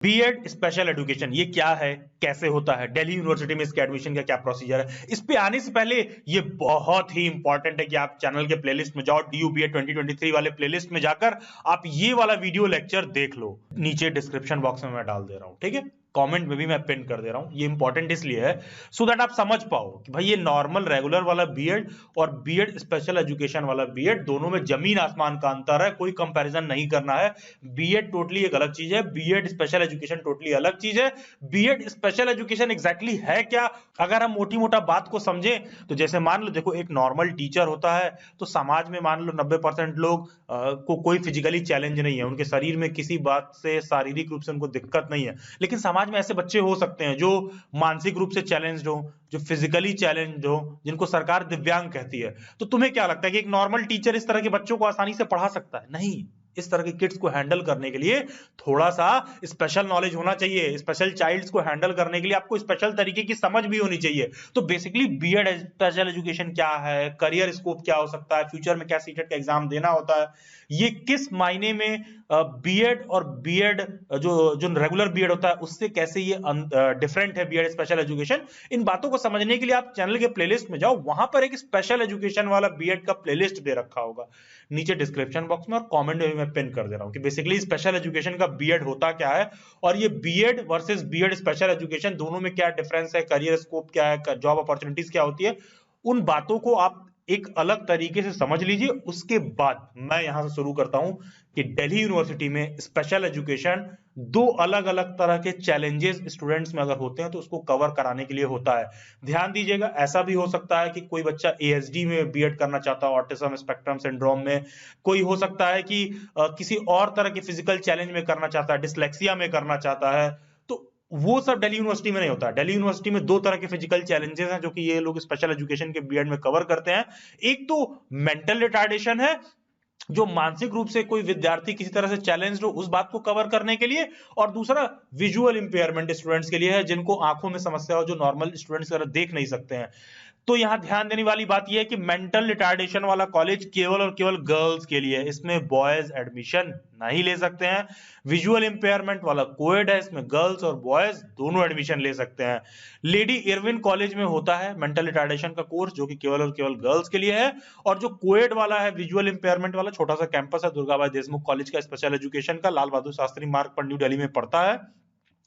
BEd special education ये क्या है, कैसे होता है, दिल्ली यूनिवर्सिटी में इसके एडमिशन का क्या प्रोसीजर है, इस पे आने से पहले ये बहुत ही इंपॉर्टेंट है कि आप चैनल के प्लेलिस्ट में जाओ, डीयू बीएड 2023 वाले प्लेलिस्ट में जाकर आप ये वाला वीडियो लेक्चर देख लो। नीचे डिस्क्रिप्शन बॉक्स में मैं डाल दे रहा हूं, ठीक है, कमेंट में भी मैं पिन कर दे रहा हूं। ये इंपॉर्टेंट इसलिए है सो दैट आप समझ पाओ कि भाई ये नॉर्मल रेगुलर वाला बीएड और बीएड स्पेशल एजुकेशन वाला बीएड दोनों में जमीन आसमान का अंतर है, कोई कंपैरिजन नहीं करना है। बीएड टोटली एक अलग चीज है, बीएड स्पेशल एजुकेशन टोटली अलग चीज है। बीएड स्पेशल एजुकेशन एग्जैक्टली है क्या, अगर हम मोटी मोटा बात को समझें तो जैसे मान लो, देखो एक नॉर्मल टीचर होता है तो समाज में मान लो 90% लोग को कोई फिजिकली चैलेंज नहीं है, उनके शरीर में किसी बात से शारीरिक रूप से उनको दिक्कत नहीं है, लेकिन समाज में ऐसे बच्चे हो सकते हैं जो मानसिक रूप से चैलेंज्ड हो, जो फिजिकली चैलेंज्ड हो, जिनको सरकार दिव्यांग कहती है। तो तुम्हें क्या लगता है कि एक नॉर्मल टीचर इस तरह के बच्चों को आसानी से पढ़ा सकता है? नहीं, इस तरह के किड्स को हैंडल करने के लिए थोड़ा सा स्पेशल नॉलेज होना चाहिए। स्पेशल चाइल्ड्स को हैंडल करने के लिए आपको स्पेशल तरीके की समझ भी होनी चाहिए। तो बेसिकली बीएड स्पेशल एजुकेशन क्या है, करियर स्कोप क्या हो सकता है, फ्यूचर में क्या सीटेट का एग्जाम देना होता है, ये किस मायने में बीएड और बीएड जो जो रेगुलर बीएड होता है उससे कैसे ये डिफरेंट है बीएड स्पेशल एजुकेशन, इन बातों को समझने के लिए आप चैनल के प्लेलिस्ट में जाओ, वहां पर एक स्पेशल एजुकेशन वाला बीएड का प्लेलिस्ट दे रखा होगा नीचे डिस्क्रिप्शन बॉक्स में, और कमेंट में मैं पिन कर दे रहा हूं कि बेसिकली स्पेशल एजुकेशन का बीएड होता क्या है और ये B Ed versus B Ed special education दोनों में क्या डिफरेंस है, करियर स्कोप क्या है, जॉब अपॉर्चुनिटीज क्या होती है, उन बातों को आप एक अलग तरीके से समझ लीजिए। उसके बाद मैं यहां से शुरू करता हूं कि दिल्ली यूनिवर्सिटी में स्पेशल एजुकेशन दो अलग अलग तरह के चैलेंजेस स्टूडेंट्स में अगर होते हैं तो उसको कवर कराने के लिए होता है। ध्यान दीजिएगा, ऐसा भी हो सकता है कि कोई बच्चा एएसडी में बीएड करना चाहता है, ऑटिज्म स्पेक्ट्रम सिंड्रोम में, कोई हो सकता है कि किसी और तरह के फिजिकल चैलेंज में करना चाहता है, डिसलेक्सिया में करना चाहता है, तो वो सब दिल्ली यूनिवर्सिटी में नहीं होता। दिल्ली यूनिवर्सिटी में दो तरह के फिजिकल चैलेंजेस हैं जो कि ये लोग स्पेशल एजुकेशन के बीएड में कवर करते हैं। एक तो मेंटल रिटार्डेशन है, जो मानसिक रूप से कोई विद्यार्थी किसी तरह से चैलेंज्ड हो उस बात को कवर करने के लिए, और दूसरा विजुअल इंपेयरमेंट स्टूडेंट्स के लिए है, जिनको आंखों में समस्या हो, जो नॉर्मल स्टूडेंट्स देख नहीं सकते हैं। तो यहां ध्यान देने वाली बात यह है कि मेंटल रिटार्डेशन वाला कॉलेज केवल और केवल गर्ल्स के लिए है, इसमें बॉयज एडमिशन नहीं ले सकते हैं। विजुअल इंपेयरमेंट वाला कोएड है, इसमें गर्ल्स और बॉयज दोनों एडमिशन ले सकते हैं। लेडी इरविन कॉलेज में होता है मेंटल रिटार्डेशन का कोर्स जो कि केवल और केवल गर्ल्स के लिए है, और जो कोएड वाला है विजुअल इंपेयरमेंट वाला छोटा सा कैंपस है दुर्गाबाई देशमुख कॉलेज का स्पेशल एजुकेशन का, लाल बहादुर शास्त्री मार्ग पर न्यू दिल्ली में पड़ता है,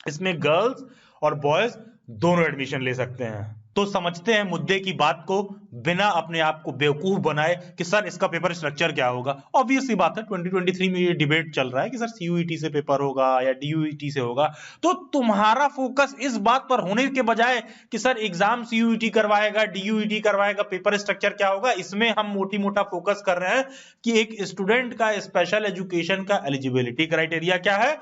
इसमें गर्ल्स और बॉयज दोनों एडमिशन ले सकते हैं। तो समझते हैं मुद्दे की बात को, बिना अपने आप को बेवकूफ बनाए कि सर इसका पेपर स्ट्रक्चर क्या होगा। ऑब्वियस सी बात है 2023 में ये डिबेट चल रहा है कि सर सीयूईटी से पेपर होगा या डीयूईटी से होगा, तो तुम्हारा फोकस इस बात पर होने के बजाय कि सर एग्जाम सीयूईटी करवाएगा, डीयूईटी करवाएगा, पेपर स्ट्रक्चर क्या होगा, इसमें हम मोटी मोटा फोकस कर रहे हैं कि एक स्टूडेंट का स्पेशल एजुकेशन का एलिजिबिलिटी क्राइटेरिया क्या है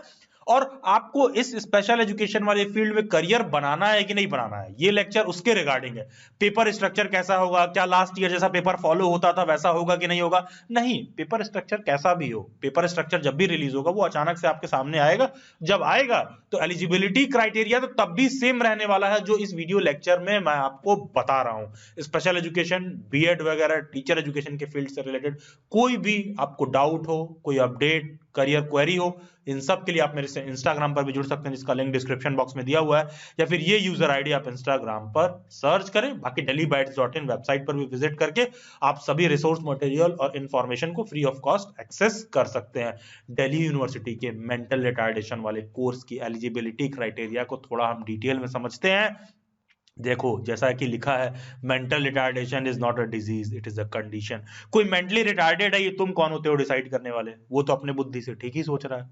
और आपको इस स्पेशल एजुकेशन वाले फील्ड में करियर बनाना है कि नहीं बनाना है। ये लेक्चर उसके रिगार्डिंग है। पेपर स्ट्रक्चर कैसा होगा, क्या लास्ट ईयर जैसा पेपर फॉलो होता था वैसा होगा कि नहीं होगा, नहीं, पेपर स्ट्रक्चर कैसा भी हो, पेपर स्ट्रक्चर जब भी रिलीज होगा वो अचानक से आपके सामने आएगा, जब आएगा तो एलिजिबिलिटी क्राइटेरिया तो तब भी सेम रहने वाला है जो इस वीडियो लेक्चर में मैं आपको बता रहा हूं। स्पेशल एजुकेशन, बीएड वगैरह, टीचर एजुकेशन के फील्ड से रिलेटेड कोई भी आपको डाउट हो, कोई अपडेट, करियर क्वेरी हो, इन सब के लिए आप मेरे से इंस्टाग्राम पर भी जुड़ सकते हैं जिसका लिंक डिस्क्रिप्शन बॉक्स में दिया हुआ है, या फिर ये यूजर आईडी आप इंस्टाग्राम पर सर्च करें। बाकी delhibytes.in वेबसाइट पर भी विजिट करके आप सभी रिसोर्स मटेरियल और इंफॉर्मेशन को फ्री ऑफ कॉस्ट एक्सेस कर सकते हैं। दिल्ली यूनिवर्सिटी के मेंटल रिटार्डेशन वाले कोर्स की एलिजिबिलिटी क्राइटेरिया को थोड़ा हम डिटेल में समझते हैं। देखो, जैसा कि लिखा है, mental retardation is not a disease, it is a condition. कोई मेंटली रिटार्डेड है, ये तुम कौन होते हो डिसाइड करने वाले, वो तो अपने बुद्धि से ठीक ही सोच रहा है।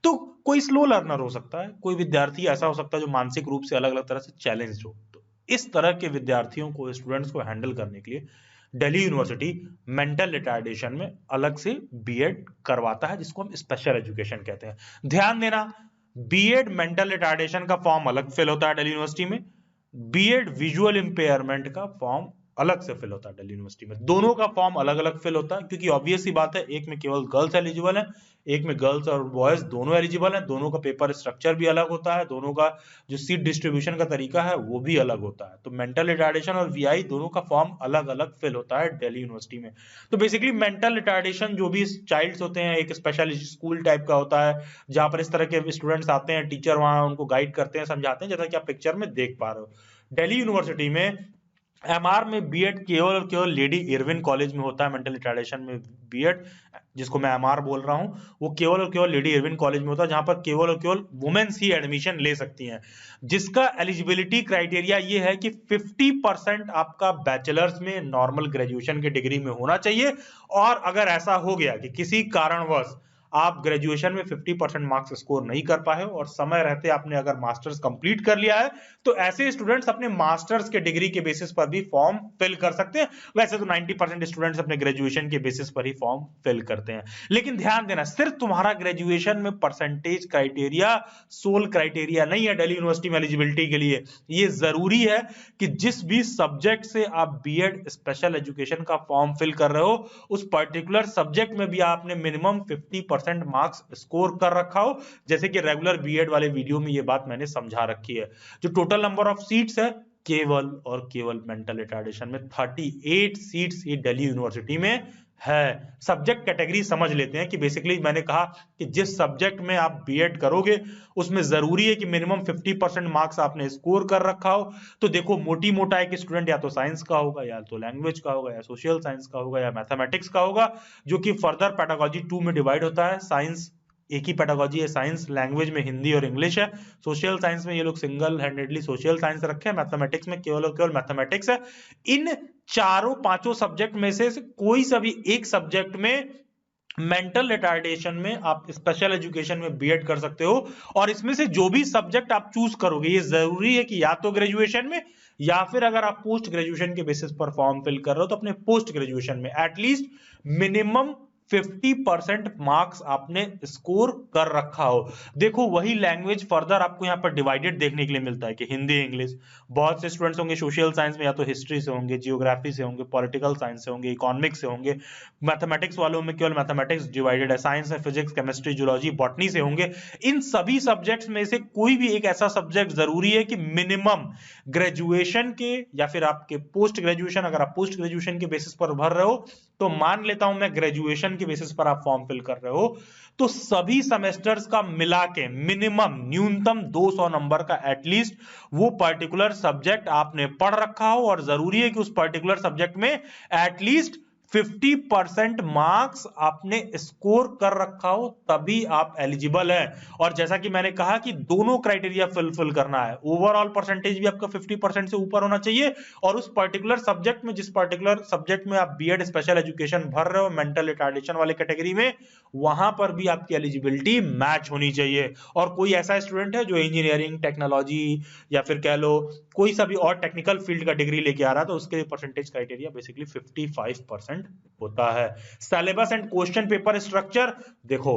तो कोई स्लो लर्नर हो सकता है, कोई विद्यार्थी ऐसा हो सकता है जो मानसिक रूप से अलग अलग तरह से चैलेंज हो। तो इस तरह के विद्यार्थियों को, स्टूडेंट्स को हैंडल करने के लिए दिल्ली यूनिवर्सिटी मेंटल रिटार्डेशन में अलग से बीएड करवाता है, जिसको हम स्पेशल एजुकेशन कहते हैं। ध्यान देना, बीएड मेंटल रिटार्डेशन का फॉर्म अलग फिल होता है दिल्ली यूनिवर्सिटी में, बीएड विजुअल इंपेयरमेंट का फॉर्म अलग से फिल होता है दिल्ली यूनिवर्सिटी में। दोनों का फॉर्म अलग अलग फिल होता है, क्योंकि ऑब्वियस ही बात है, एक में केवल गर्ल्स एलिजिबल है, एक में गर्ल्स और बॉयज दोनों एलिजिबल हैं। दोनों का पेपर स्ट्रक्चर भी अलग होता है, दोनों का जो सीट डिस्ट्रीब्यूशन का तरीका है वो भी अलग होता है। तो मेंटल रिटार्डेशन और वीआई दोनों का फॉर्म अलग अलग फिल होता है दिल्ली यूनिवर्सिटी में। तो बेसिकली मेंटल रिटार्डेशन जो भी चाइल्ड्स होते हैं, एक स्पेशल स्कूल टाइप का होता है, जहां पर इस तरह के स्टूडेंट्स आते हैं, टीचर वहां उनको गाइड करते हैं, समझाते हैं, जैसा कि आप पिक्चर में देख पा रहे हो। दिल्ली यूनिवर्सिटी में एमआर में बीएड केवल और केवल लेडी इरविन कॉलेज में होता है। मेंटल रिटार्डेशन में बीएड, जिसको मैं एमआर बोल रहा हूं, वो केवल और केवल लेडी इरविन कॉलेज में होता है, जहां पर केवल और केवल वुमेन्स ही एडमिशन ले सकती हैं। जिसका एलिजिबिलिटी क्राइटेरिया ये है कि 50% आपका बैचलर्स में नॉर्मल ग्रेजुएशन की डिग्री में होना चाहिए, और अगर ऐसा हो गया कि किसी कारणवश आप ग्रेजुएशन में 50% मार्क्स स्कोर नहीं कर पाए हो और समय रहते आपने अगर मास्टर्स कंप्लीट कर लिया है, तो ऐसे स्टूडेंट्स अपने मास्टर्स के डिग्री के बेसिस पर भी फॉर्म फिल कर सकते हैं। वैसे तो 90% स्टूडेंट्स अपने ग्रेजुएशन के बेसिस पर ही फॉर्म फिल करते हैं। लेकिन ध्यान देना, सिर्फ तुम्हारा ग्रेजुएशन में परसेंटेज क्राइटेरिया सोल क्राइटेरिया नहीं है दिल्ली यूनिवर्सिटी में एलिजिबिलिटी के लिए। ये जरूरी है कि जिस भी सब्जेक्ट से आप बीएड स्पेशल एजुकेशन का फॉर्म फिल कर रहे हो, उस पर्टिकुलर सब्जेक्ट में भी आपने मिनिमम 50% मार्क्स स्कोर कर रखा हो। जैसे कि रेगुलर बीएड वाले वीडियो में ये बात मैंने समझा रखी है। जो टोटल नंबर ऑफ सीट्स है केवल और केवल मेंटल रिटार्डेशन में 38 सीट्स ही दिल्ली यूनिवर्सिटी में है। सब्जेक्ट कैटेगरी समझ लेते हैं कि बेसिकली मैंने कहा कि जिस सब्जेक्ट में आप बीएड करोगे उसमें जरूरी है कि मिनिमम 50% मार्क्स आपने स्कोर कर रखा हो। तो देखो, मोटी मोटा एक स्टूडेंट या तो साइंस का होगा, या तो लैंग्वेज का होगा, या सोशल साइंस का होगा, या मैथमेटिक्स का होगा, जो कि फर्दर पेडागोजी 2 में डिवाइड होता है। साइंस एक ही पेडागोजी है, साइंस लैंग्वेज में हिंदी और इंग्लिश है। सोशल साइंस में ये लोग सिंगल हैंडेडली सोशल साइंस रखे हैं। मैथमेटिक्स में केवल और केवल मैथमेटिक्स है। इन चारों पांचों सब्जेक्ट में से कोई सा भी एक सब्जेक्ट में मेंटल रिटार्डेशन में आप स्पेशल एजुकेशन में बीएड कर सकते हो। और इसमें से जो भी सब्जेक्ट आप चूज करोगे, ये जरूरी है कि या तो ग्रेजुएशन में, या फिर अगर आप पोस्ट ग्रेजुएशन के बेसिस पर फॉर्म फिल कर रहे हो तो अपने पोस्ट ग्रेजुएशन में एटलीस्ट मिनिमम 50% मार्क्स आपने स्कोर कर रखा हो। देखो, वही लैंग्वेज फर्दर आपको यहाँ पर डिवाइडेड देखने के लिए मिलता है कि हिंदी इंग्लिश। बहुत से स्टूडेंट्स होंगे सोशल साइंस में या तो हिस्ट्री से होंगे, जियोग्राफी से होंगे, पॉलिटिकल साइंस से होंगे, इकोनॉमिक्स से होंगे। मैथमेटिक्स वालों में केवल मैथमेटिक्स डिवाइडेड है, साइंस है फिजिक्स केमिस्ट्री जूलॉजी बॉटनी से होंगे। इन सभी सब्जेक्ट्स में से कोई भी एक ऐसा सब्जेक्ट जरूरी है कि मिनिमम ग्रेजुएशन के या फिर आपके पोस्ट ग्रेजुएशन, अगर आप पोस्ट ग्रेजुएशन के बेसिस पर भर रहे हो तो मान लेता हूं मैं ग्रेजुएशन के बेसिस पर आप फॉर्म फिल कर रहे हो, तो सभी सेमेस्टर्स का मिला के मिनिमम न्यूनतम 200 नंबर का एटलीस्ट वो पर्टिकुलर सब्जेक्ट आपने पढ़ रखा हो। और जरूरी है कि उस पर्टिकुलर सब्जेक्ट में एटलीस्ट 50% मार्क्स आपने स्कोर कर रखा हो, तभी आप एलिजिबल हैं। और जैसा कि मैंने कहा कि दोनों क्राइटेरिया फुलफिल करना है। ओवरऑल परसेंटेज भी आपका 50% से ऊपर होना चाहिए, और उस पर्टिकुलर सब्जेक्ट में, जिस पर्टिकुलर सब्जेक्ट में आप बीएड स्पेशल एजुकेशन भर रहे हो मेंटल रिटार्डेशन वाले कैटेगरी में, वहां पर भी आपकी एलिजिबिलिटी मैच होनी चाहिए। और कोई ऐसा स्टूडेंट है जो इंजीनियरिंग, टेक्नोलॉजी या फिर कह लो कोई सा भी और टेक्निकल फील्ड का डिग्री लेके आ रहा है, तो उसके लिए परसेंटेज क्राइटेरिया बेसिकली 55% होता है। Syllabus and question paper structure देखो,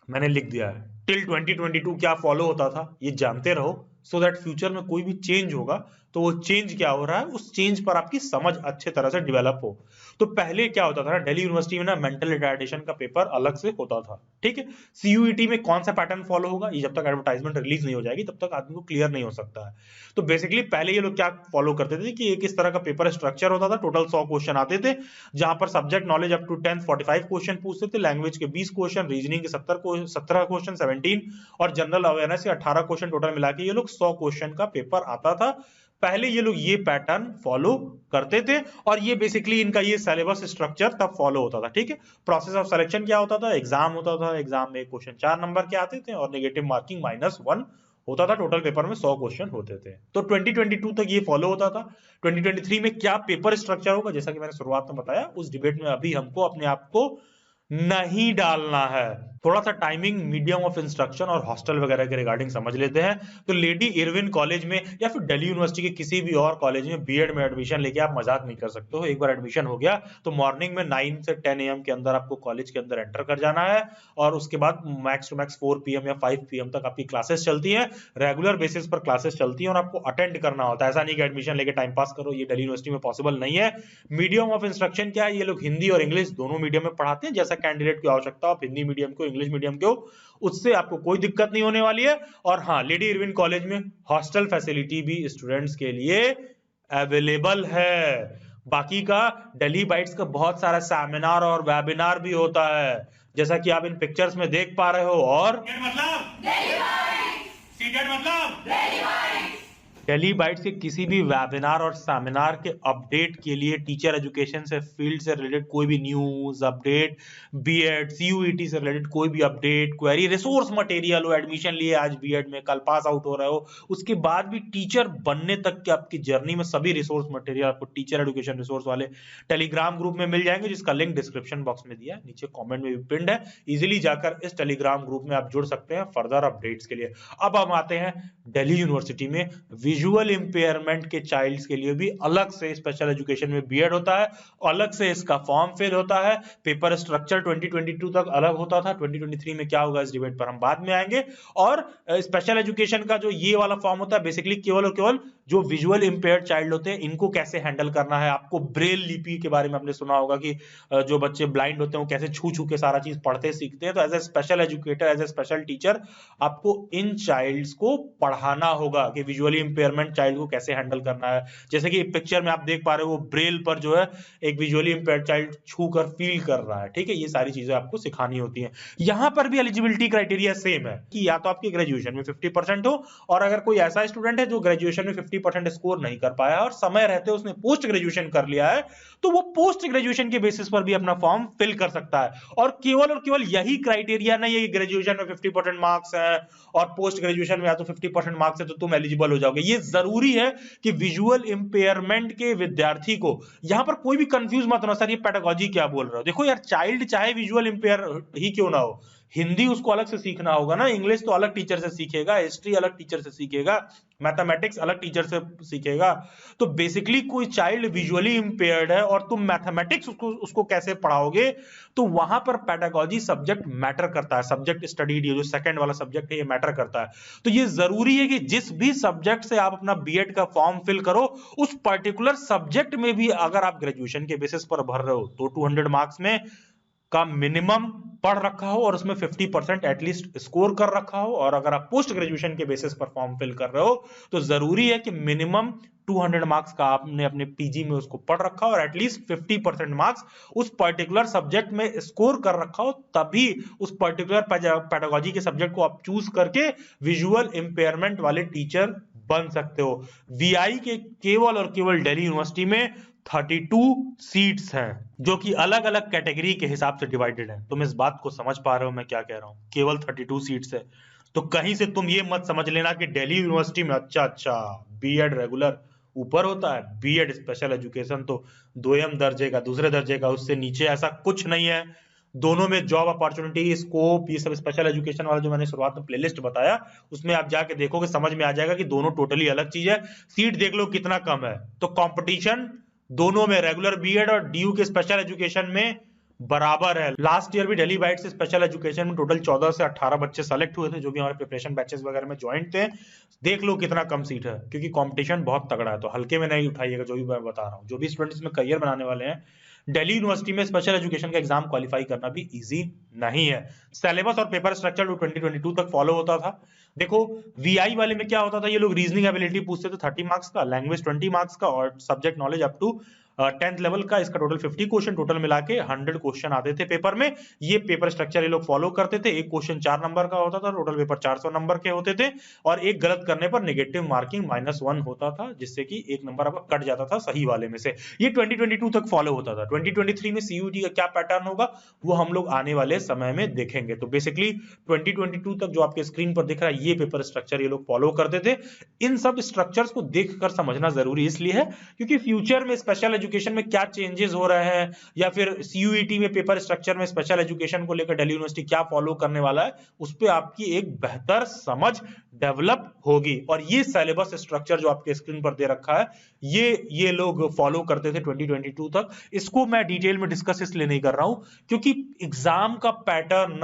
मैंने लिख दिया है। टिल 2022 क्या फॉलो होता था ये जानते रहो, सो दैट फ्यूचर में कोई भी चेंज होगा तो वो चेंज क्या हो रहा है, उस चेंज पर आपकी समझ अच्छे तरह से डेवलप हो। तो पहले क्या होता था ना, दिल्ली यूनिवर्सिटी में ना मेंटल रिटार्डेशन का पेपर अलग से होता था, ठीक है। सीयूईटी में कौन सा पैटर्न फॉलो होगा, ये जब तक एडवर्टाइजमेंट रिलीज नहीं हो जाएगी तब तक आदमी को क्लियर नहीं हो सकता है। तो बेसिकली पहले ये लोग क्या फॉलो करते थे कि एक इस तरह का पेपर स्ट्रक्चर होता था, टोटल 100 क्वेश्चन आते थे, जहां पर subject knowledge up to 10th 45 question पूछते थे, लैंग्वेज के 20 क्वेश्चन, रीजनिंग के 17 क्वेश्चन 17, और जनरल अवेयरनेस के 18 क्वेश्चन, टोटल मिला के ये लोग 100 क्वेश्चन का पेपर आता था। पहले ये लोग ये पैटर्न फॉलो करते थे, और ये बेसिकली इनका ये सिलेबस स्ट्रक्चर तब फॉलो होता था, ठीक है। प्रोसेस ऑफ सिलेक्शन क्या होता था, एग्जाम होता था, एग्जाम में क्वेश्चन 4 नंबर के आते थे और नेगेटिव मार्किंग -1 होता था। टोटल पेपर में 100 क्वेश्चन होते थे। तो 2022 तक ये फॉलो होता था। 2023 में क्या पेपर स्ट्रक्चर होगा, जैसा कि मैंने शुरुआत में बताया, उस डिबेट में अभी हमको अपने आप को नहीं डालना है। थोड़ा सा टाइमिंग, मीडियम ऑफ इंस्ट्रक्शन और हॉस्टल वगैरह के रिगार्डिंग समझ लेते हैं। तो लेडी इरविन कॉलेज में या फिर दिल्ली यूनिवर्सिटी के किसी भी और कॉलेज में बीएड में एडमिशन लेके आप मजाक नहीं कर सकते हो। एक बार एडमिशन हो गया तो मॉर्निंग में 9 से 10 AM के अंदर आपको कॉलेज के अंदर एंटर कर जाना है और उसके बाद मैक्स टू मैक्स 4 PM या 5 PM तक आपकी क्लासेस चलती है, रेगुलर बेसिस पर क्लासेस चलती है और आपको अटेंड करना होता है। ऐसा नहीं कि एडमिशन लेके टाइम पास करो, ये दिल्ली यूनिवर्सिटी में पॉसिबल नहीं है। मीडियम ऑफ इंस्ट्रक्शन क्या है, ये लोग हिंदी और इंग्लिश दोनों मीडियम में पढ़ाते हैं। जैसा कैंडिडेट की आवश्यकता हो, आप हिंदी मीडियम को, इंग्लिश मीडियम को, उससे आपको कोई दिक्कत नहीं होने वाली है। और हाँ, लेडी इरविन कॉलेज में हॉस्टल फैसिलिटी भी स्टूडेंट्स के लिए अवेलेबल है। बाकी का दिल्ली बाइट्स का बहुत सारा सेमिनार और वेबिनार भी होता है, जैसा कि आप इन पिक्चर्स में देख पा रहे हो। और दिल्ली बाइट्स के किसी भी वेबिनार और सेमिनार के अपडेट के लिए, टीचर एजुकेशन से फील्ड से रिलेटेड कोई भी न्यूज अपडेट, बीएड सीयूईटी से रिलेटेड कोई भी अपडेट, क्वेरी, रिसोर्स मटेरियल हो, एडमिशन लिए आज बीएड में, कल पास आउट हो रहे हो, उसके बाद भी टीचर बनने तक की आपकी जर्नी में सभी रिसोर्स मटेरियल आपको टीचर एजुकेशन रिसोर्स वाले टेलीग्राम ग्रुप में मिल जाएंगे, जिसका लिंक डिस्क्रिप्शन बॉक्स में दिया है, नीचे कॉमेंट में भी पिंड है। इजिली जाकर इस टेलीग्राम ग्रुप में आप जुड़ सकते हैं फर्दर अपडेट्स के लिए। अब हम आते हैं दिल्ली यूनिवर्सिटी में विजुअल इंपेयरमेंट के चाइल्ड्स के लिए भी अलग से स्पेशल एजुकेशन में बीएड होता है, अलग से इसका फॉर्म फिल होता है। पेपर स्ट्रक्चर 2022 तक अलग होता था, 2023 में क्या होगा इस डिबेट पर हम बाद में आएंगे। और स्पेशल एजुकेशन का जो ये वाला फॉर्म होता है, बेसिकली केवल और केवल जो विजुअल इंपेयर्ड चाइल्ड होते हैं इनको कैसे हैंडल करना है। आपको ब्रेल लिपि के बारे में आपने सुना होगा कि जो बच्चे ब्लाइंड होते हैं वो कैसे छू छू के सारा चीज पढ़ते सीखते हैं। तो as a special educator, as a special teacher, आपको इन चाइल्ड्स को पढ़ाना होगा कि विजुअली इंपेयरमेंट चाइल्ड को कैसे हैंडल करना है। जैसे कि पिक्चर में आप देख पा रहे हो, वो ब्रेल पर जो है एक विजुअली इंपेयर्ड चाइल्ड छू कर फील कर रहा है। ठीक है, ये सारी चीजें आपको सिखानी होती हैं। यहां पर भी एलिजिबिलिटी क्राइटेरिया सेम है कि या तो आपकी ग्रेजुएशन में 50% हो, और अगर कोई ऐसा स्टूडेंट है जो ग्रेजुएशन में 50% स्कोर नहीं कर पाया और समय रहते उसने पोस्ट ग्रेजुएशन कर लिया है, तो वो पोस्ट ग्रेजुएशन के बेसिस पर भी अपना फॉर्म फिल कर सकता है। और केवल यही क्राइटेरिया नहीं है कि ग्रेजुएशन में 50% मार्क्स है और पोस्ट ग्रेजुएशन में या तो 50% मार्क्स है तो तुम एलिजिबल हो जाओगे। ये जरूरी है कि विजुअल इंपेयरमेंट के विद्यार्थी को, यहां पर कोई भी कंफ्यूज मत होना, सर ये पेडागोजी क्या बोल रहे हो। देखो यार, चाइल्ड चाहे विजुअल इंपेयर ही क्यों ना हो, हिंदी उसको अलग से सीखना होगा ना, इंग्लिश तो अलग टीचर से सीखेगा, हिस्ट्री अलग टीचर से सीखेगा, मैथमेटिक्स अलग टीचर से सीखेगा। तो बेसिकली कोई चाइल्ड विजुअली इंपेयर्ड है और तुम मैथमेटिक्स उसको कैसे पढ़ाओगे, तो वहां पर पेडागोजी सब्जेक्ट मैटर करता है। सब्जेक्ट स्टडीड, ये जो सेकंड वाला सब्जेक्ट है, ये मैटर करता है। तो ये जरूरी है कि जिस भी सब्जेक्ट से आप अपना बीएड का फॉर्म फिल करो, उस पर्टिकुलर सब्जेक्ट में भी अगर आप ग्रेजुएशन के बेसिस पर भर रहे हो तो 200 मार्क्स में का मिनिमम पढ़ रखा हो और उसमें 50% एटलीस्ट स्कोर कर रखा हो। और अगर आप पोस्ट ग्रेजुएशन के बेसिस पर फॉर्म फिल कर रहे हो तो जरूरी है कि मिनिमम 200 मार्क्स का आपने अपने पीजी में उसको पढ़ रखा हो और एटलीस्ट 50% मार्क्स उस पर्टिकुलर सब्जेक्ट में स्कोर कर रखा हो, तभी उस पर्टिकुलर पेडागोजी के सब्जेक्ट को आप चूज करके विजुअल इंपेयरमेंट वाले टीचर बन सकते हो। वीआई के केवल और केवल दिल्ली यूनिवर्सिटी में 32 सीट्स हैं, जो कि अलग अलग कैटेगरी के हिसाब से डिवाइडेड है। तुम इस बात को समझ पा रहे हो मैं क्या कह रहा हूं, केवल 32 सीट्स है। तो कहीं से तुम ये मत समझ लेना कि दिल्ली यूनिवर्सिटी में अच्छा बीएड रेगुलर ऊपर होता है, बीएड स्पेशल एजुकेशन तो 2M दर्जे का, दूसरे दर्जे का, उससे नीचे, ऐसा कुछ नहीं है। दोनों में जॉब अपॉर्चुनिटी, स्कोप, ये सब स्पेशल एजुकेशन वाला जो मैंने शुरुआत में प्लेलिस्ट बताया, उसमें आप जाके देखोगे, समझ में आ जाएगा कि दोनों टोटली अलग चीज है। सीट देख लो कितना कम है। तो कंपटीशन दोनों में, रेगुलर बीएड और डीयू के स्पेशल एजुकेशन में बराबर है। लास्ट ईयर भी दिल्ली बाइट से स्पेशल एजुकेशन में टोटल 14 से 18 बच्चे सेलेक्ट हुए थे, जो भी हमारे प्रिपरेशन बैचेस वगैरह में ज्वाइन थे। देख लो कितना कम सीट है, क्योंकि कंपटीशन बहुत तगड़ा है। तो हल्के में नहीं उठाइएगा जो भी मैं बता रहा हूँ। जो भी स्टूडेंट्स इसमें करियर बनाने वाले हैं, दिल्ली यूनिवर्सिटी में स्पेशल एजुकेशन का एग्जाम क्वालिफाई करना भी इजी नहीं है। सिलेबस और पेपर स्ट्रक्चर 2022 तक फॉलो होता था। देखो वीआई वाले में क्या होता था, ये लोग रीजनिंग एबिलिटी पूछते थे 30 मार्क्स का, लैंग्वेज 20 मार्क्स का और subject knowledge up to 10th level का। इसका टोटल 50 क्वेश्चन, टोटल मिला के 100 क्वेश्चन आते थे पेपर में। ये पेपर स्ट्रक्चर ये लोग फॉलो करते थे। एक क्वेश्चन 4 नंबर का होता था, टोटल पेपर 400 नंबर के होते थे, और एक गलत करने पर नेगेटिव मार्किंग -1 होता था, जिससे कि एक नंबर आपका कट जाता था सही वाले में से। ये 2022 तक फॉलो होता था। 2023 में सीयूईटी का क्या पैटर्न होगा वो हम लोग आने वाले समय में देखेंगे। तो बेसिकली 2022 तक जो आपके स्क्रीन पर दिख रहा है, ये पेपर स्ट्रक्चर ये लोग फॉलो करते थे। इन सब स्ट्रक्चर्स को देखकर समझना जरूरी इसलिए है क्योंकि फ्यूचर में स्पेशल एजुकेशन में क्या चेंजेस हो रहे हैं, या फिर सीयूईटी में पेपर स्ट्रक्चर में स्पेशल एजुकेशन को लेकर दिल्ली यूनिवर्सिटी क्या फॉलो करने वाला है, उस पर आपकी एक बेहतर समझ डेवलप होगी। और ये सिलेबस स्ट्रक्चर जो आपके स्क्रीन पर दे रखा है, ये लोग फॉलो करते थे 2022 तक। इसको मैं डिटेल में डिस्कस इसलिए नहीं कर रहा हूं क्योंकि एग्जाम का पैटर्न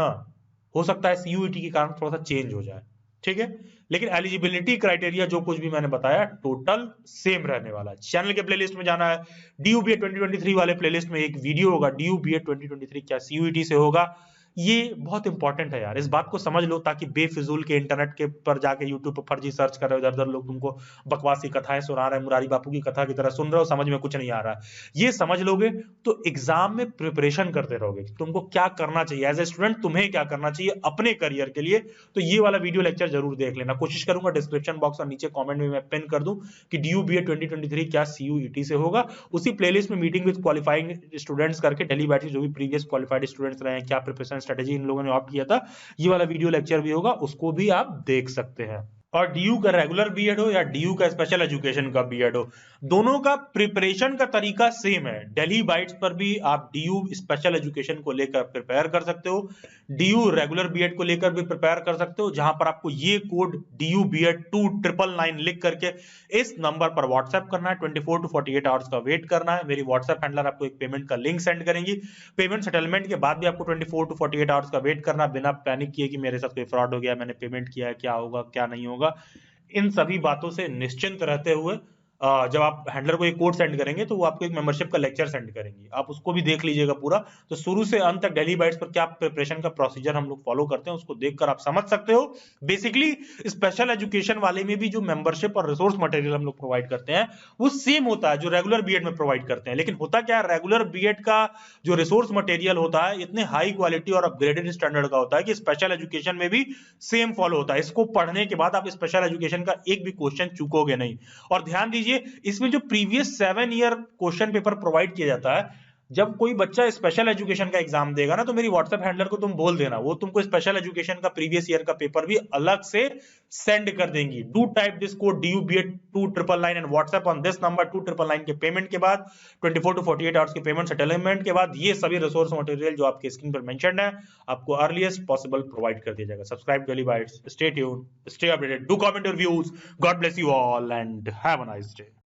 हो सकता है सीयूईटी के कारण थोड़ा सा चेंज हो जाए, ठीक है, लेकिन एलिजिबिलिटी क्राइटेरिया जो कुछ भी मैंने बताया टोटल सेम रहने वाला है। चैनल के प्लेलिस्ट में जाना है, डीयूबीए 2023 वाले प्लेलिस्ट में एक वीडियो होगा, डीयूबीए 2023 क्या सीयूईटी से होगा। ये बहुत इंपॉर्टेंट है यार, इस बात को समझ लो, ताकि बेफिजूल के इंटरनेट के पर जाके यूट्यूब पर फर्जी सर्च कर रहे हो, इधर-उधर लोग तुमको बकवासी कथाएं सुना रहे हैं, मुरारी बापू की कथा की तरह सुन रहे हो, समझ में कुछ नहीं आ रहा है। ये समझ लोगे तो एग्जाम में प्रिपरेशन करते रहोगे, तुमको क्या करना चाहिए एज ए स्टूडेंट, तुम्हें क्या करना चाहिए अपने करियर के लिए। तो ये वाला वीडियो लेक्चर जरूर देख लेना। कोशिश करूंगा डिस्क्रिप्शन बॉक्स और नीचे कमेंट में मैं पिन कर दूं कि डीयूबीए 2023 क्या सीयूईटी से होगा। उसी प्लेलिस्ट में मीटिंग विद क्वालिफाइंग स्टूडेंट्स करके दिल्ली बैच जो भी प्रीवियस क्वालिफाइड स्टूडेंट्स रहे हैं, क्या प्रिपरेशन स्ट्रेटेजी इन लोगों ने ऑप्ट किया था, ये वाला वीडियो लेक्चर भी होगा, उसको भी आप देख सकते हैं। और डीयू का रेगुलर बीएड हो या डीयू का स्पेशल एजुकेशन का बीएड हो, दोनों का प्रिपरेशन का तरीका सेम है। दिल्ली बाइट्स पर भी आप डीयू स्पेशल एजुकेशन को लेकर प्रिपेयर कर सकते हो, डीयू रेगुलर बीएड को लेकर भी प्रिपेयर कर सकते हो, जहां पर आपको ये कोड डीयू बीएड 2999 लिख करके इस नंबर पर व्हाट्सएप करना है। 24 to 48 आवर्स का वेट करना है। मेरी व्हाट्सएप हैंडलर आपको एक पेमेंट का लिंक सेंड करेंगी। पेमेंट सेटलमेंट के बाद भी आपको 24 to 48 आवर्स का वेट करना, बिना पैनिक किए कि मेरे साथ कोई फ्रॉड हो गया, मैंने पेमेंट किया है, क्या होगा क्या नहीं होगा। इन सभी बातों से निश्चिंत रहते हुए जब आप हैंडलर को एक कोड सेंड करेंगे तो वो आपको एक मेंबरशिप का लेक्चर सेंड करेंगी, आप उसको भी देख लीजिएगा पूरा। तो शुरू से अंत तक दिल्ली बाइट्स पर क्या प्रिपरेशन का प्रोसीजर हम लोग फॉलो करते हैं उसको देखकर आप समझ सकते हो। बेसिकली स्पेशल एजुकेशन वाले में भी जो मेंबरशिप और रिसोर्स मटेरियल हम लोग प्रोवाइड करते हैं वो सेम होता है जो रेगुलर बीएड में प्रोवाइड करते हैं, लेकिन होता क्या है, रेगुलर बीएड का जो रिसोर्स मटेरियल होता है इतने हाई क्वालिटी और अपग्रेडेड स्टैंडर्ड का होता है कि स्पेशल एजुकेशन में भी सेम फॉलो होता है। इसको पढ़ने के बाद आप स्पेशल एजुकेशन का एक भी क्वेश्चन चूकोगे नहीं। और ध्यान दीजिए, इसमें जो previous 7 year question paper provide किया जाता है, जब कोई बच्चा स्पेशल एजुकेशन का एग्जाम देगा ना, तो मेरी व्हाट्सएप हैंडलर को तुम बोल देना, वो तुमको स्पेशल एजुकेशन का प्रीवियस ईयर का पेपर भी अलग से सेंड कर देंगी। Do type this code DUBED 2999 and WhatsApp on this number 2999 के पेमेंट के बाद 24 to 48 आवर्स के पेमेंट सेटलमेंट के बाद ये सभी रिसोर्स मटेरियल जो आपके स्क्रीन पर मेंशन्ड है आपको अर्लीस्ट पॉसिबल प्रोवाइड कर दिया जाएगा। Subscribe Delhi bytes, stay tuned, stay updated, do comment your views, God bless you all and have a nice day.